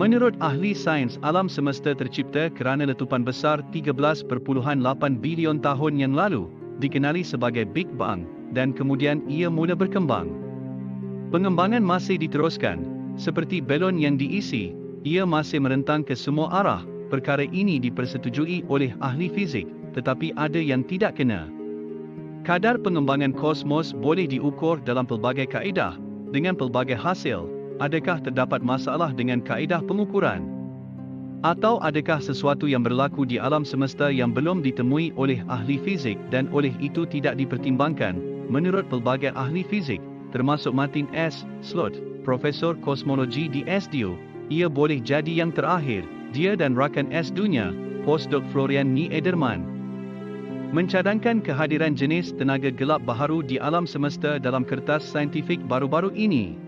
Menurut ahli sains, alam semesta tercipta kerana letupan besar 13.8 bilion tahun yang lalu, dikenali sebagai Big Bang, dan kemudian ia mula berkembang. Pengembangan masih diteruskan, seperti belon yang diisi, ia masih merentang ke semua arah. Perkara ini dipersetujui oleh ahli fizik, tetapi ada yang tidak kena. Kadar pengembangan kosmos boleh diukur dalam pelbagai kaedah, dengan pelbagai hasil. Adakah terdapat masalah dengan kaedah pengukuran? Atau adakah sesuatu yang berlaku di alam semesta yang belum ditemui oleh ahli fizik dan oleh itu tidak dipertimbangkan? Menurut pelbagai ahli fizik, termasuk Martin S. Slot, Profesor Kosmologi di SDU, ia boleh jadi yang terakhir. Dia dan rakan S-nya, Postdoc Florian Niederman, mencadangkan kehadiran jenis tenaga gelap baharu di alam semesta dalam kertas saintifik baru-baru ini.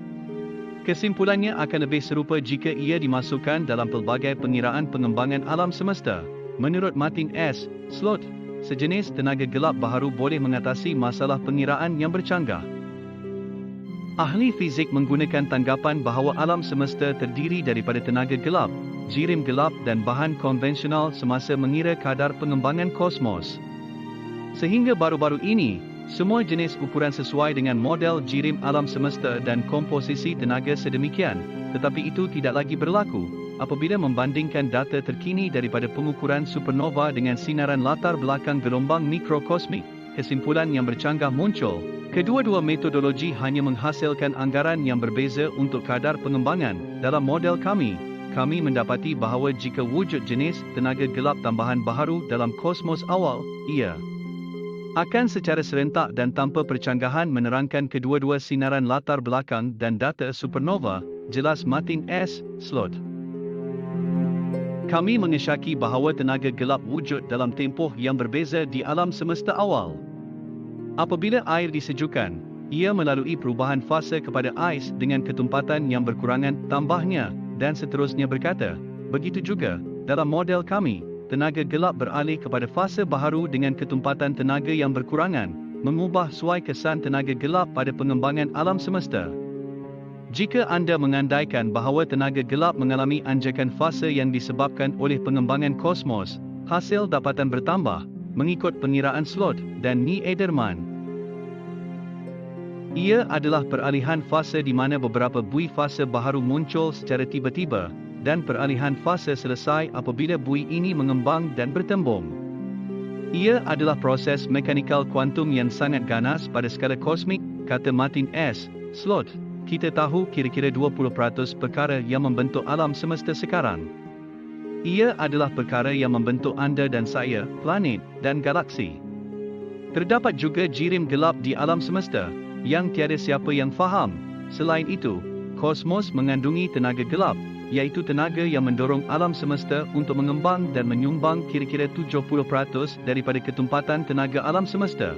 Kesimpulannya akan lebih serupa jika ia dimasukkan dalam pelbagai pengiraan pengembangan alam semesta. Menurut Martin S. Slot, sejenis tenaga gelap baharu boleh mengatasi masalah pengiraan yang bercanggah. Ahli fizik menggunakan tanggapan bahawa alam semesta terdiri daripada tenaga gelap, jirim gelap dan bahan konvensional semasa mengira kadar pengembangan kosmos. Sehingga baru-baru ini, semua jenis ukuran sesuai dengan model jirim alam semesta dan komposisi tenaga sedemikian, tetapi itu tidak lagi berlaku apabila membandingkan data terkini daripada pengukuran supernova dengan sinaran latar belakang gelombang mikrokosmik. Kesimpulan yang bercanggah muncul. Kedua-dua metodologi hanya menghasilkan anggaran yang berbeza untuk kadar pengembangan. Dalam model kami mendapati bahawa jika wujud jenis tenaga gelap tambahan baharu dalam kosmos awal, ia akan secara serentak dan tanpa percanggahan menerangkan kedua-dua sinaran latar belakang dan data supernova, jelas Martin S. Slot. Kami mengesyaki bahawa tenaga gelap wujud dalam tempoh yang berbeza di alam semesta awal. Apabila air disejukkan, ia melalui perubahan fasa kepada ais dengan ketumpatan yang berkurangan, tambahnya, dan seterusnya berkata. Begitu juga, dalam model kami, tenaga gelap beralih kepada fasa baharu dengan ketumpatan tenaga yang berkurangan, mengubah suai kesan tenaga gelap pada pengembangan alam semesta. Jika anda mengandaikan bahawa tenaga gelap mengalami anjakan fasa yang disebabkan oleh pengembangan kosmos, hasil dapatan bertambah, mengikut pengiraan Slot dan Niederman. Ia adalah peralihan fasa di mana beberapa bui fasa baharu muncul secara tiba-tiba, dan peralihan fasa selesai apabila bui ini mengembang dan bertembung. Ia adalah proses mekanikal kuantum yang sangat ganas pada skala kosmik, kata Martin S. Slot. Kita tahu kira-kira 20% perkara yang membentuk alam semesta sekarang. Ia adalah perkara yang membentuk anda dan saya, planet, dan galaksi. Terdapat juga jirim gelap di alam semesta, yang tiada siapa yang faham. Selain itu, kosmos mengandungi tenaga gelap, iaitu tenaga yang mendorong alam semesta untuk mengembang dan menyumbang kira-kira 70% daripada ketumpatan tenaga alam semesta.